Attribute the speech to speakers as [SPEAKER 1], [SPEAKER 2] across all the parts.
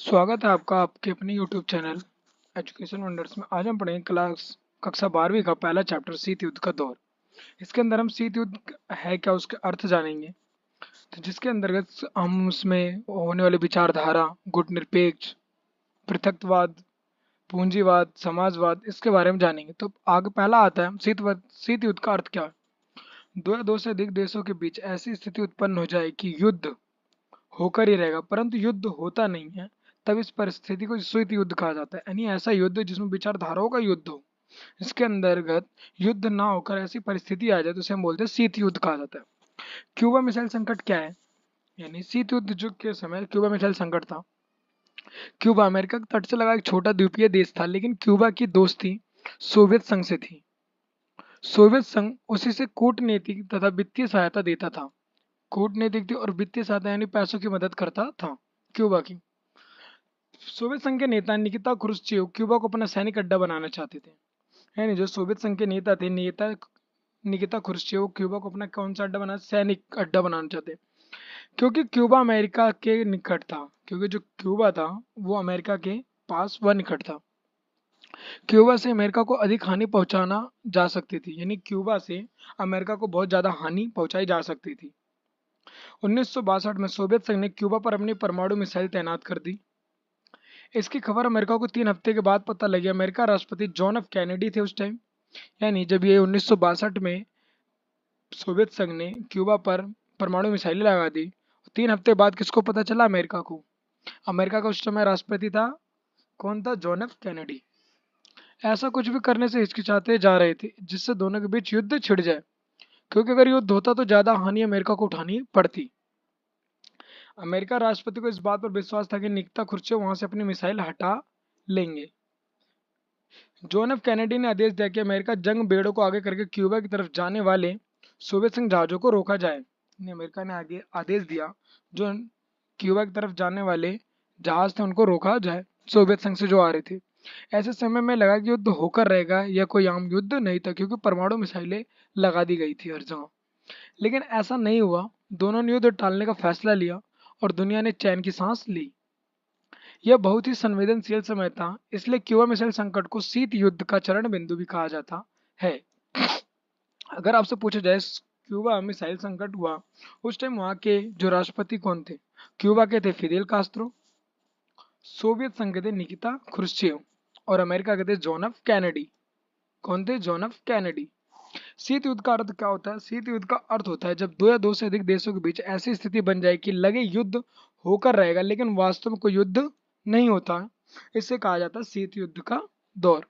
[SPEAKER 1] स्वागत है आपका आपके अपने YouTube चैनल एजुकेशन वंडर्स में। आज हम पढ़ेंगे कक्षा 12वीं का पहला चैप्टर शीत युद्ध का दौर। इसके अंदर हम शीत युद्ध है क्या उसके अर्थ जानेंगे। तो जिसके अंतर्गत हम उसमें होने वाली विचारधारा, गुटनिरपेक्ष, पृथकवाद, पूंजीवाद, समाजवाद इसके बारे में जानेंगे। तो आगे पहला आता है शीत युद्ध का अर्थ क्या है। दो या दो से अधिक देशों के बीच ऐसी स्थिति उत्पन्न हो जाए कि युद्ध होकर ही रहेगा परंतु युद्ध होता नहीं है, तब इस परिस्थिति को शीत युद्ध कहा जाता है। यानी ऐसा युद्ध जिसमें विचारधाराओं का युद्ध हो, इसके अंतर्गत युद्ध ना होकर ऐसी परिस्थिति आ जाए तो उसे हम बोलते हैं शीत युद्ध कहा जाता है। क्यूबा मिसाइल संकट क्या है। यानी शीत युद्ध जो के समय क्यूबा मिसाइल संकट था। क्यूबा अमेरिका के तट से लगा एक छोटा द्वीपीय देश था, लेकिन क्यूबा की दोस्ती सोवियत संघ से थी। सोवियत संघ उसी से कूटनीतिक तथा वित्तीय सहायता देता था। कूटनीतिक थी और वित्तीय सहायता यानी पैसों की मदद करता था क्यूबा की। सोवियत संघ के नेता निकिता क्रुश्चेव क्यूबा को अपना सैनिक अड्डा बनाना चाहते थे। यानी जो सोवियत संघ के नेता थे, नेता निकिता क्रुश्चेव क्यूबा को अपना कौन सा अड्डा बनाना, सैनिक अड्डा बनाना चाहते। क्योंकि क्यूबा अमेरिका के निकट था, क्योंकि जो क्यूबा था वो अमेरिका के पास व निकट था। क्यूबा से अमेरिका को अधिक हानि पहुंचाना जा सकती थी। यानी क्यूबा से अमेरिका को बहुत ज्यादा हानि पहुंचाई जा सकती थी। 1962 में सोवियत संघ ने क्यूबा पर अपनी परमाणु मिसाइल तैनात कर दी। इसकी खबर अमेरिका को 3 हफ्ते के बाद पता लगी। अमेरिका राष्ट्रपति जॉन एफ कैनेडी थे उस टाइम। यानी जब ये 1962 में सोवियत संघ ने क्यूबा पर परमाणु मिसाइलें लगा दी, 3 हफ्ते बाद किसको पता चला, अमेरिका को। अमेरिका का उस समय राष्ट्रपति था, कौन था, जॉन एफ कैनेडी। ऐसा कुछ भी करने से हिचकिचाते जा रहे थे जिससे दोनों के बीच युद्ध छिड़ जाए, क्योंकि अगर युद्ध होता तो ज्यादा हानि अमेरिका को उठानी पड़ती। अमेरिका राष्ट्रपति को इस बात पर विश्वास था कि निकिता क्रुश्चेव वहां से अपनी मिसाइल हटा लेंगे। जॉन एफ कैनेडी ने आदेश दिया कि अमेरिका जंग बेड़ों को आगे करके क्यूबा की तरफ जाने वाले सोवियत संघ जहाजों को रोका जाए। अमेरिका ने आगे आदेश दिया जो क्यूबा की तरफ जाने वाले जहाज थे उनको रोका जाए, सोवियत संघ से जो आ रहे थे। ऐसे समय में लगा कि युद्ध होकर रहेगा, यह कोई आम युद्ध नहीं था क्योंकि परमाणु मिसाइलें लगा दी गई थी हर जगह। लेकिन ऐसा नहीं हुआ। दोनों ने युद्ध टालने का फैसला लिया और दुनिया ने चैन की सांस ली। यह बहुत ही संवेदनशील समय था, इसलिए क्यूबा मिसाइल संकट को शीत युद्ध का चरण बिंदु भी कहा जाता है। अगर आपसे पूछा जाए क्यूबा मिसाइल संकट हुआ उस टाइम वहां के जो राष्ट्रपति कौन थे, क्यूबा के थे फिदेल कास्त्रो, सोवियत संघ के थे निकिता क्रुश्चेव और अमेरिका के थे जॉन एफ कैनेडी। कौन थे, जॉन एफ कैनेडी। शीत युद्ध का अर्थ क्या होता है। शीत युद्ध का अर्थ होता है जब दो या दो से अधिक देशों के बीच ऐसी स्थिति बन जाए कि लगे युद्ध होकर रहेगा लेकिन वास्तव में कोई युद्ध नहीं होता। इसे कहा जाता है शीत युद्ध का दौर।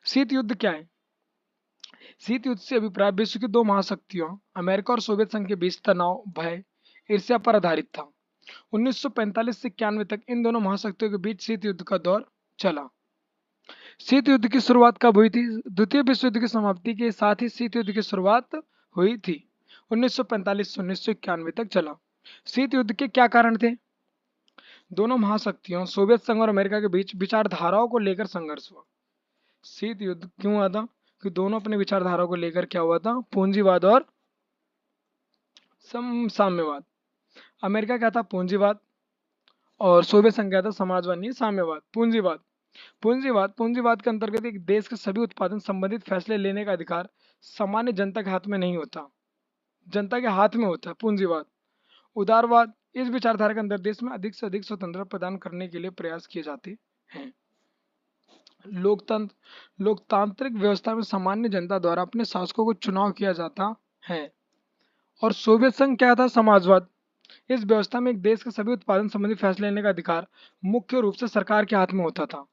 [SPEAKER 1] शीत युद्ध क्या है। शीत युद्ध से अभिप्राय विश्व की दो महाशक्तियों अमेरिका और सोवियत संघ के बीच तनाव, भय, ईर्ष्या पर आधारित था। 1945 से 91 तक इन दोनों महाशक्तियों के बीच शीत युद्ध का दौर चला। शीत युद्ध की शुरुआत कब हुई थी। द्वितीय विश्व युद्ध की समाप्ति के साथ ही शीत युद्ध की शुरुआत हुई थी। 1945 से 1991 तक चला। शीत युद्ध के क्या कारण थे। दोनों महाशक्तियों सोवियत संघ और अमेरिका के बीच विचारधाराओं को लेकर संघर्ष हुआ। शीत युद्ध क्यों हुआ था, कि दोनों अपने विचारधाराओं को लेकर क्या हुआ था, पूंजीवाद और साम्यवाद। अमेरिका क्या था, पूंजीवाद, और सोवियत संघ क्या था, समाजवाद नहीं साम्यवाद। पूंजीवाद पूंजीवाद के अंतर्गत एक देश के सभी उत्पादन संबंधित फैसले लेने का अधिकार सामान्य जनता के हाथ में नहीं होता, जनता के हाथ में होता है पूंजीवाद। उदारवाद, इस विचारधारा के अंदर देश में अधिक से अधिक स्वतंत्रता प्रदान करने के लिए प्रयास किए जाते हैं। लोकतांत्रिक व्यवस्था में सामान्य जनता द्वारा अपने शासकों को चुनाव किया जाता है। और सोवियत संघ क्या था, समाजवाद। इस व्यवस्था में एक देश के सभी उत्पादन संबंधी फैसले लेने का अधिकार मुख्य रूप से सरकार के हाथ में होता था।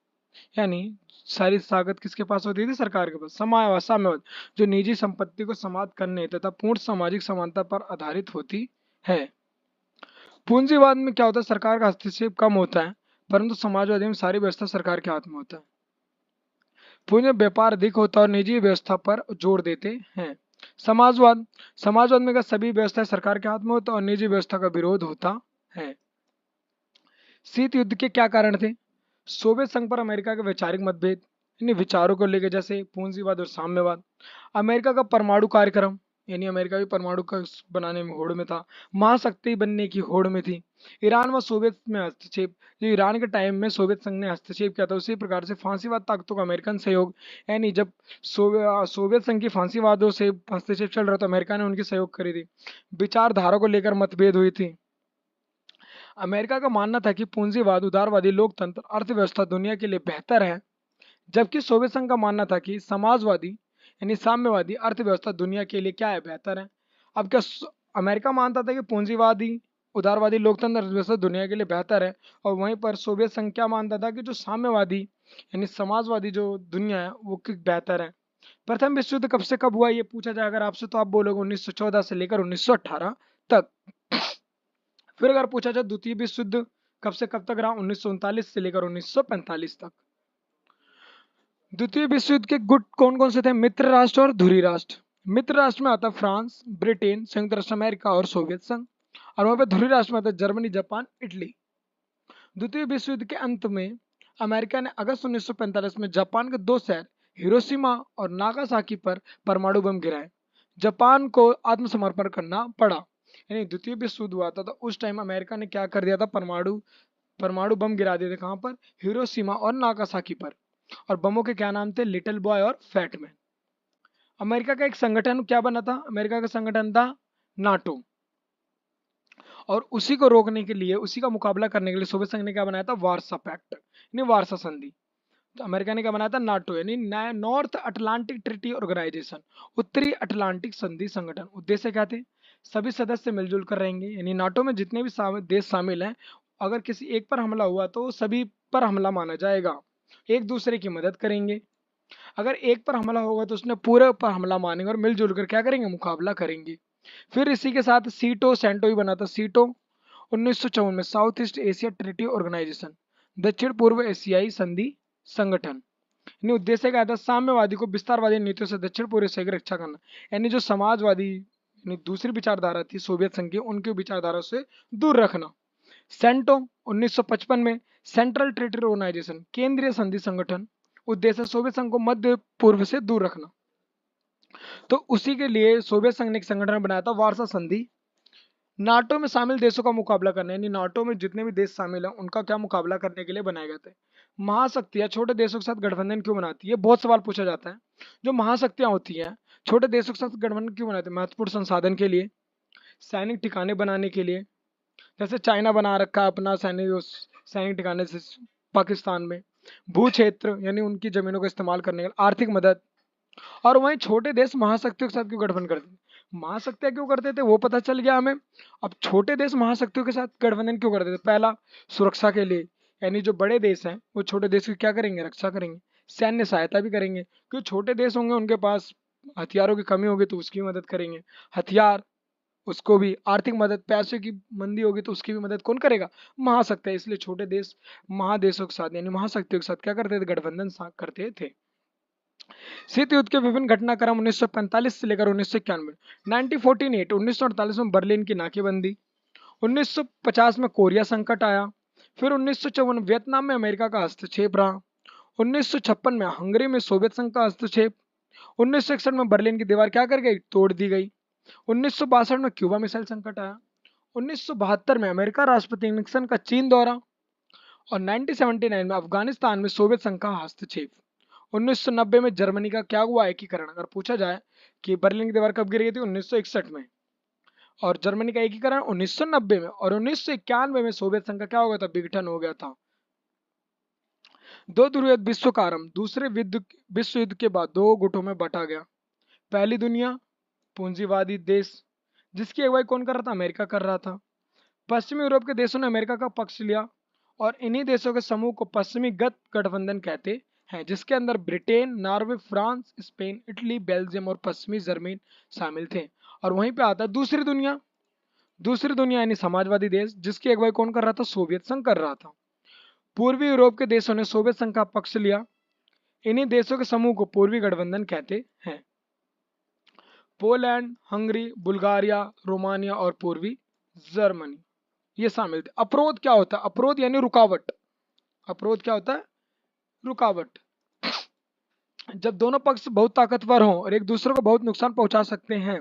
[SPEAKER 1] यानी सारी ताकत किसके पास होती थी, सरकार के पास। साम्यवाद जो निजी संपत्ति को समाप्त करने तथा पूर्ण सामाजिक समानता पर आधारित होती है। पूंजीवाद में क्या होता है, सरकार का हस्तक्षेप कम होता है परंतु समाजवादी में सारी व्यवस्था सरकार के हाथ में होता है। पूंजी व्यापार अधिक होता है और निजी व्यवस्था पर जोर देते हैं। समाजवाद में सभी व्यवस्थाएं सरकार के हाथ में होता है और निजी व्यवस्था का विरोध होता है। शीत युद्ध के क्या कारण थे। सोवियत संघ पर अमेरिका के वैचारिक मतभेद, इन विचारों को लेकर जैसे पूंजीवाद और साम्यवाद। अमेरिका का परमाणु कार्यक्रम, यानी अमेरिका भी परमाणु का बनाने में होड़ में था, महाशक्ति बनने की होड़ में थी। ईरान व सोवियत में हस्तक्षेप, जो ईरान के टाइम में सोवियत संघ ने हस्तक्षेप किया था, उसी प्रकार से फांसीवाद ताकतों का अमेरिकन सहयोग, यानी जब सोवियत संघ की फांसीवादों से हस्तक्षेप चल रहा था, अमेरिका ने उनकी सहयोग करी थी। विचारधारा को लेकर मतभेद हुई थी। अमेरिका का मानना था कि पूंजीवाद, उदारवादी लोकतंत्र, अर्थव्यवस्था दुनिया के लिए बेहतर है, जबकि सोवियत संघ का मानना था कि समाजवादी यानी साम्यवादी अर्थव्यवस्था दुनिया के लिए क्या है, बेहतर है। अब क्या अमेरिका मानता था कि पूंजीवादी, उदारवादी लोकतंत्र, अर्थव्यवस्था दुनिया के लिए बेहतर है, और वहीं पर सोवियत संघ क्या मानता था कि जो साम्यवादी यानी समाजवादी जो दुनिया है वो बेहतर है। प्रथम विश्व युद्ध कब से कब हुआ ये पूछा जाए अगर आपसे, तो आप बोलोगे 1914 से लेकर 1918 तक। फिर अगर पूछा जाए द्वितीय विश्व युद्ध कब से कब तक रहा, 1939 से लेकर 1945 तक। द्वितीय विश्व युद्ध के गुट कौन कौन से थे, मित्र राष्ट्र और धुरी राष्ट्र। मित्र राष्ट्र में आता फ्रांस, ब्रिटेन, संयुक्त राष्ट्र अमेरिका और सोवियत संघ, और वहां पर धुरी राष्ट्र में आता जर्मनी, जापान, इटली। द्वितीय विश्व युद्ध के अंत में अमेरिका ने अगस्त 1945 में जापान के दो शहर हिरोशिमा और नागासाकी पर परमाणु बम गिराए। जापान को आत्मसमर्पण करना पड़ा। यानी द्वितीय विश्व युद्ध हुआ था तो उस टाइम अमेरिका ने क्या कर दिया था, परमाणु परमाणु बम गिरा दिए थे। कहां पर, हिरोशिमा और नागासाकी पर। और बमों के क्या नाम थे, लिटिल बॉय और फैट मैन। अमेरिका का एक संगठन क्या बना था, अमेरिका का संगठन था नाटो। और उसी को रोकने के लिए, उसी का मुकाबला करने के लिए सोवियत संघ ने क्या बनाया था, वार्सा पैक्ट यानी वार्सा संधि। तो अमेरिका ने क्या बनाया था, नाटो यानी नॉर्थ अटलांटिक ट्रीटी ऑर्गेनाइजेशन, उत्तरी अटलांटिक संधि संगठन। उद्देश्य क्या थे, सभी सदस्य मिलजुल कर रहेंगे, यानी नाटो में जितने भी देश शामिल हैं, अगर किसी एक पर हमला हुआ तो सभी पर हमला माना जाएगा, एक दूसरे की मदद करेंगे। अगर एक पर हमला होगा तो उसने पूरे पर हमला मानेंगे और मिलजुल कर क्या करेंगे, मुकाबला करेंगे। फिर इसी के साथ सीटो सेंटो ही बना था। सीटो 1954 में South East Asia Treaty Organisation, दक्षिण पूर्व एशियाई संधि संगठन। यानी उद्देश्य क्या था, साम्यवादी को विस्तारवादी नीतियों से दक्षिण पूर्व एशिया की रक्षा करना। यानी जो समाजवादी यानी दूसरी विचारधारा थी सोवियत संघ की, उनकी विचारधारा से दूर रखना। सेंटो 1955 में सेंट्रल ट्रीटी ऑर्गेनाइजेशन, केंद्रीय संधि संगठन। उद्देश्य सोवियत संघ को मध्य पूर्व से दूर रखना। तो उसी के लिए सोवियत संघ ने एक संगठन बनाया था, वार्सा संधि। नाटो में शामिल देशों का मुकाबला करने, यानी नाटो में जितने भी देश शामिल हैं उनका क्या मुकाबला करने के लिए बनाए गए थे। महाशक्तियां छोटे देशों के साथ गठबंधन क्यों बनाती है, बहुत सवाल पूछा जाता है। जो महाशक्तियां होती हैं छोटे देशों के साथ गठबंधन क्यों बनाती है, महत्वपूर्ण संसाधन के लिए, सैनिक ठिकाने बनाने के लिए, जैसे चाइना बना रखा है अपना सैनिक ठिकाने से पाकिस्तान में, भू क्षेत्र यानी उनकी जमीनों का इस्तेमाल करने के लिए, आर्थिक मदद। और वहीं छोटे देश महाशक्तियों के साथ क्यों गठबंधन करते थे, महाशक्तियां क्यों करते थे वो पता चल गया हमें। अब छोटे देश महाशक्तियों के साथ गठबंधन क्यों करते थे, पहला सुरक्षा के लिए, यानी जो बड़े देश हैं वो छोटे देश की क्या करेंगे, रक्षा करेंगे, सैन्य सहायता भी करेंगे, क्योंकि छोटे देश होंगे उनके पास हथियारों की कमी होगी तो उसकी मदद करेंगे, हथियार उसको भी, आर्थिक मदद, पैसे की मंदी होगी तो उसकी भी मदद कौन करेगा, महाशक्तियां। इसलिए छोटे देश महादेशों के साथ यानी महाशक्तियों के साथ क्या करते थे, गठबंधन करते थे। शीत युद्ध के विभिन्न घटनाक्रम 1945 से लेकर 1991। 1948 में बर्लिन की नाकेबंदी, 1950 में कोरिया संकट आया, फिर 1954 वियतनाम में अमेरिका का हस्तक्षेप रहा, 1956 में हंगरी में सोवियत संघ का हस्तक्षेप, 1961 में बर्लिन की दीवार क्या कर गई, तोड़ दी गई, 1962 में क्यूबा मिसाइल संकट आया, 1972 में अमेरिका राष्ट्रपति निक्सन का चीन दौरा, और 1979 में अफगानिस्तान में सोवियत संघ का हस्तक्षेप। 1990 में जर्मनी का क्या हुआ, एकीकरण। अगर पूछा जाए कि बर्लिन की दीवार कब गिरी थी, 1961 में, और जर्मनी का एकीकरण 1990 में, और 1991 में सोवियत संघ का क्या हो गया था, विघटन हो गया था। दो ध्रुव युद्ध विश्व का आरंभ, दूसरे विश्व युद्ध के बाद दो गुटों में बंटा गया। पहली दुनिया पूंजीवादी देश, जिसकी अगुवाई कौन कर रहा था, अमेरिका कर रहा था। पश्चिमी यूरोप के देशों ने अमेरिका का पक्ष लिया, और इन्हीं देशों के समूह को पश्चिमी गठबंधन कहते हैं, जिसके अंदर Britain, Norway, France, Spain, Italy, Belgium और पश्चिमी जर्मनी शामिल थे। और वहीं पे आता है दूसरी दुनिया। दूसरी दुनिया यानी समाजवादी देश, जिसकी अगुवाई कौन कर रहा था, सोवियत संघ कर रहा था। पूर्वी यूरोप के देशों ने सोवियत संघ का पक्ष लिया, इन्हीं देशों के समूह को पूर्वी गठबंधन कहते हैं। पोलैंड, हंगरी, बुल्गारिया, रोमानिया और पूर्वी जर्मनी ये शामिल थे। अवरोध क्या होता है, अवरोध यानी रुकावट। अवरोध क्या होता है, रुकावट। जब दोनों पक्ष बहुत ताकतवर हों और एक दूसरे को बहुत नुकसान पहुंचा सकते हैं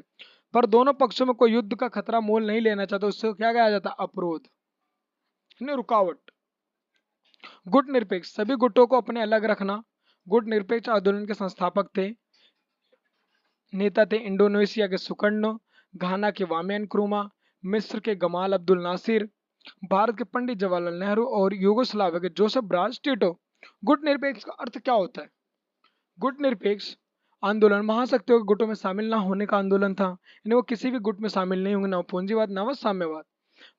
[SPEAKER 1] पर दोनों पक्षों में कोई युद्ध का खतरा मोल नहीं लेना चाहता, उससे क्या कहा जाता है? अवरोध, रुकावट। गुट निरपेक्ष, सभी गुटों को अपने अलग रखना। गुट निरपेक्ष आंदोलन के संस्थापक थे, नेता थे इंडोनेशिया के सुकर्णो, घाना के वामियान नक्रूमा, मिस्र के गमाल अब्दुल नासिर, भारत के पंडित जवाहरलाल नेहरू और यूगोस्लाविया के जोसेफ ब्राज टिटो। गुट निरपेक्ष का अर्थ क्या होता है? गुट निरपेक्ष आंदोलन महाशक्तियों के गुटों में शामिल न होने का आंदोलन था, यानी वो किसी भी गुट में शामिल नहीं होंगे, न पूंजीवाद न साम्यवाद।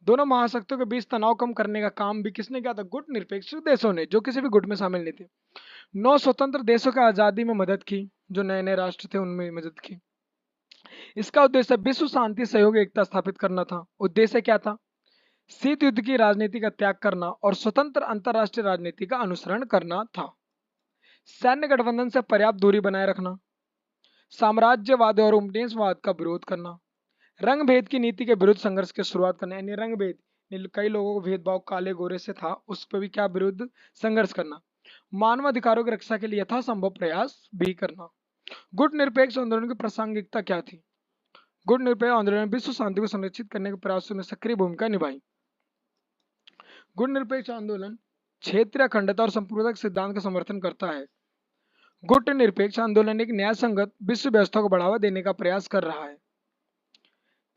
[SPEAKER 1] दोनों महाशक्तियों के बीच तनाव कम करने का काम भी किसने किया था? गुट निरपेक्ष देशों ने, जो किसी भी गुट में शामिल नहीं थे। 9 स्वतंत्र देशों की आजादी में मदद की, जो नए नए राष्ट्र थे उनमें मदद की। इसका उद्देश्य विश्व शांति, सहयोग, एकता स्थापित करना था। उद्देश्य क्या था? शीत युद्ध की राजनीति का त्याग करना और स्वतंत्र अंतरराष्ट्रीय राजनीति का अनुसरण करना था। सैन्य गठबंधन से पर्याप्त दूरी बनाए रखना, साम्राज्यवाद और उपनिवेशवाद का विरोध करना, रंग भेद की नीति के विरुद्ध संघर्ष की शुरुआत करना, यानी रंग भेद, कई लोगों को भेदभाव काले गोरे से था, उस पर भी क्या विरुद्ध संघर्ष करना, मानव अधिकारों की रक्षा के लिए यथासंभव प्रयास भी करना। गुट निरपेक्ष आंदोलन की प्रासंगिकता क्या थी? गुट निरपेक्ष आंदोलन ने विश्व शांति को संरक्षित करने के प्रयासों में सक्रिय भूमिका निभाई। गुट निरपेक्ष आंदोलन क्षेत्रीय अखंडता और संप्रभुता के सिद्धांत का समर्थन करता है। गुट निरपेक्ष आंदोलन एक न्याय संगत विश्व व्यवस्था को बढ़ावा देने का प्रयास कर रहा है।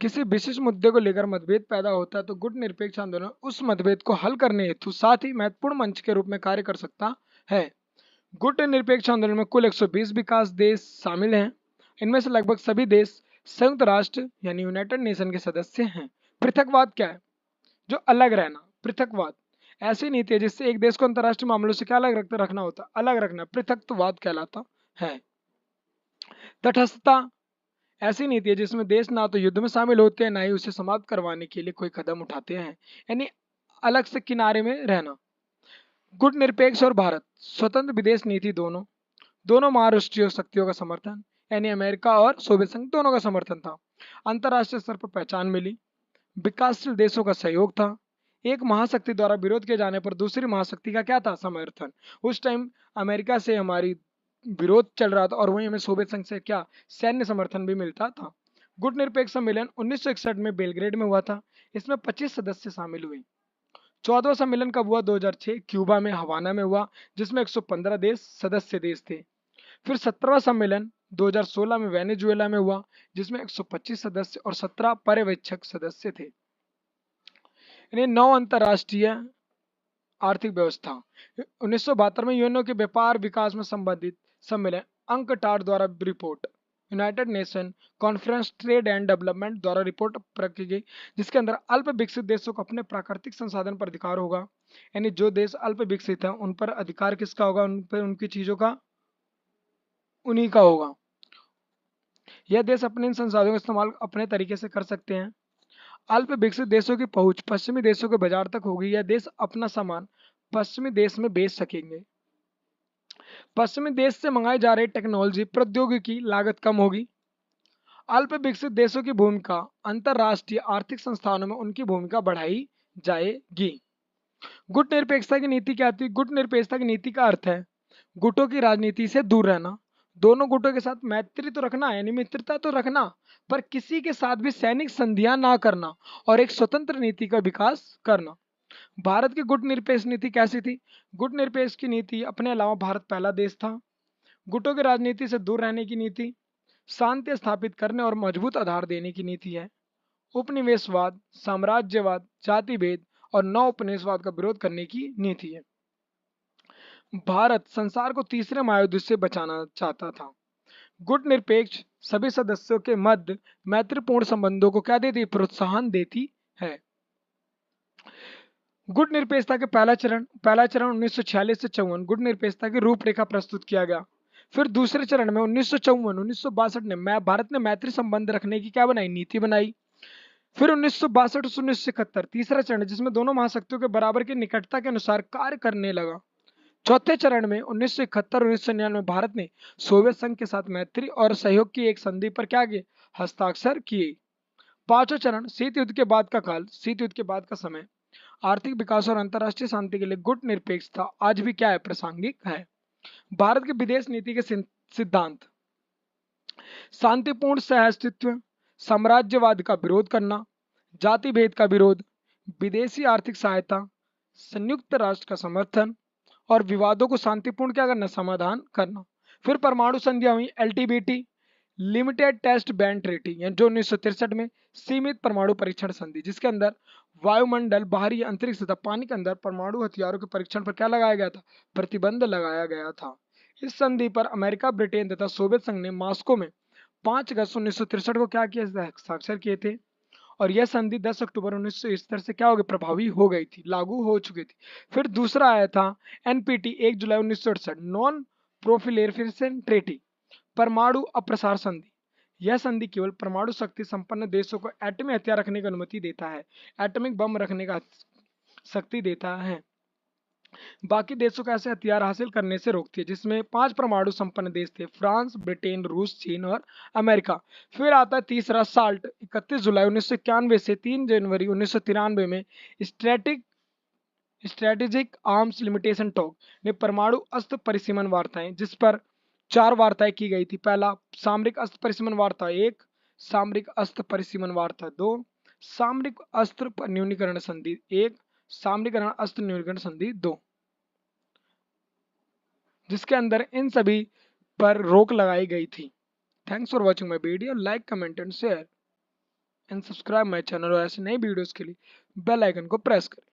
[SPEAKER 1] किसी विशिष्ट मुद्दे को लेकर मतभेद पैदा होता है तो गुट निरपेक्ष आंदोलन उस मतभेद को हल करने हेतु साथ ही महत्वपूर्ण मंच के रूप में कार्य कर सकता है। गुट निरपेक्ष आंदोलन में कुल 120 विकास देश शामिल हैं। इनमें से लगभग सभी देश संयुक्त राष्ट्र यानी यूनाइटेड नेशन के सदस्य हैं। पृथकवाद क्या है? जो अलग रहना। पृथकवाद ऐसी नीति है जिससे एक देश को अंतर्राष्ट्रीय मामलों से क्या अलग रखना होता है? अलग रखना, पृथकवाद कहलाता है। तटस्थता ऐसी नीति है जिसमें देश ना तो युद्ध में शामिल होते हैं, ना ही उसे समाप्त करवाने के लिए कोई कदम उठाते हैं, यानी अलग से किनारे में रहना। गुट निरपेक्ष और भारत स्वतंत्र विदेश नीति, दोनों महाराष्ट्रीय शक्तियों का समर्थन, यानी अमेरिका और सोवियत संघ दोनों का समर्थन था। अंतर्राष्ट्रीय स्तर पर पहचान मिली, विकासशील देशों का सहयोग था। एक महाशक्ति द्वारा विरोध किए जाने पर दूसरी महाशक्ति का क्या था? समर्थन। उस टाइम अमेरिका से हमारी विरोध चल रहा था और वहीं हमें सोवियत संघ से क्या सैन्य समर्थन भी मिलता था। गुट निरपेक्ष सम्मेलन 1961 में बेलग्रेड में हुआ था। इसमें 25 सदस्य शामिल हुए। 14वां सम्मेलन कब हुआ? 2006 क्यूबा में हवाना में हुआ, जिसमें 115 देश सदस्य देश थे। फिर 17वां सम्मेलन 2016 में वेनेजुएला में हुआ, जिसमें 125 सदस्य और 17 पर्यवेक्षक सदस्य थे। यानी 9 अंतरराष्ट्रीय आर्थिक व्यवस्था। 1972 में यूएनओ के व्यापार विकास में संबंधित सम्मेलन अंकटाड द्वारा report, United nation conference trade and development द्वारा रिपोर्ट की गई, जिसके अंदर अल्प विकसित देशों को अपने प्राकृतिक संसाधन पर अधिकार होगा। यानी जो देश अल्प विकसित है उन पर अधिकार किसका होगा? उन पर उनकी चीजों का उन्हीं का होगा। यह देश अपने इन संसाधनों का इस्तेमाल अपने तरीके से कर सकते हैं। अल्प विकसित देशों की पहुंच पश्चिमी देशों के बाजार तक होगी। यह देश अपना सामान पश्चिमी देश में बेच सकेंगे। पश्चिमी देश से मंगाई जा रही टेक्नोलॉजी प्रौद्योगिकी लागत कम होगी। अल्प विकसित देशों की भूमिका अंतरराष्ट्रीय आर्थिक संस्थानों में उनकी भूमिका बढ़ाई जाएगी। गुट निरपेक्षता की नीति क्या थी? गुट निरपेक्षता की नीति का अर्थ है गुटों की राजनीति से दूर रहना, दोनों गुटों के साथ मैत्री तो रखना, यानी मित्रता तो रखना, पर किसी के साथ भी सैनिक संधियां ना करना और एक स्वतंत्र नीति का विकास करना। भारत की गुट निरपेक्ष नीति कैसी थी? गुट निरपेक्ष की नीति अपने अलावा भारत पहला देश था। गुटों की राजनीति से दूर रहने की नीति, शांति स्थापित करने और मजबूत आधार देने की नीति है। उपनिवेशवाद, साम्राज्यवाद, जाति भेद और नव उपनिवेशवाद का विरोध करने की नीति है। भारत संसार को तीसरे महायुद्ध से बचाना चाहता था। गुट निरपेक्ष सभी सदस्यों के मध्य मैत्रीपूर्ण संबंधों को क्या देती? प्रोत्साहन देती है। गुट निरपेक्षता के पहला चरण 1946 से 54 गुट निरपेक्षता की रूपरेखा प्रस्तुत किया गया। फिर दूसरे चरण में 1962 में भारत ने मैत्री संबंध रखने की क्या बनाई? नीति बनाई। फिर 1962 से 1971 तीसरा चरण, जिसमें दोनों महाशक्तियों के बराबर की निकटता के अनुसार कार्य करने लगा। चौथे चरण में 1971-1999 में भारत ने सोवियत संघ के साथ मैत्री और सहयोग की एक संधि पर क्या किए? हस्ताक्षर किए। पांचवा चरण शीत युद्ध के बाद का काल, शीत युद्ध के बाद का समय, आर्थिक विकास और अंतर्राष्ट्रीय शांति के लिए गुट निरपेक्षता आज भी क्या है? प्रासंगिक है। भारत की विदेश नीति के सिद्धांत, शांतिपूर्ण सहअस्तित्व, साम्राज्यवाद का विरोध करना, जाति भेद का विरोध, विदेशी आर्थिक सहायता, संयुक्त राष्ट्र का समर्थन और विवादों को शांतिपूर्ण क्या करना, समाधान करना। फिर परमाणु संधियां हुई एलटीबीटी, लिमिटेड टेस्ट बैंड ट्रीटी, यानी जो 1963 में सीमित परमाणु परीक्षण संधि, जिसके अंदर वायुमंडल, बाहरी अंतरिक्ष तथा पानी के अंदर परमाणु हथियारों के परीक्षण पर क्या लगाया गया था, प्रतिबंध लगाया गया था। इस संधि पर अमेरिका, ब्रिटेन तथा सोवियत संघ ने मॉस्को में 5 अगस्त 1963 को क्या किया, हस्ताक्षर किए थे। और यह संधि 10 अक्टूबर 1971 से क्या हो गई, प्रभावी हो गई थी, लागू हो चुकी थी। फिर दूसरा आया था एनपीटी 1 जुलाई 1968, नॉन प्रोफिलेरेशन ट्रीटी, परमाणु अप्रसार संधि। यह संधि केवल परमाणु शक्ति संपन्न देशों को एटमी हथियार रखने की अनुमति देता है, एटॉमिक बम रखने का शक्ति देता है, बाकी देशों को ऐसे हथियार हासिल करने से रोकती है, जिसमें 5 परमाणु संपन्न देश थे, फ्रांस, ब्रिटेन, रूस, चीन और अमेरिका। फिर आता है तीसरा साल्ट, 31 जुलाई 1991 से 3 जनवरी 1993 में स्ट्रेटेजिक आर्म्स लिमिटेशन टॉक ने परमाणु अस्त्र परिसीमन वार्ताएं, जिस पर 4 वार्ताएं की गई थी। पहला सामरिक अस्त्र परिसीमन वार्ता 1, सामरिक अस्त्र परिसीमन वार्ता 2, सामरिक अस्त्र न्यूनीकरण संधि 1, सामरिक अस्त्र न्यूनीकरण संधि 2, जिसके अंदर इन सभी पर रोक लगाई गई थी। Thanks for watching my video, like comment and share and subscribe my channel और ऐसे नई वीडियोस के लिए बेल आइकन को प्रेस करें।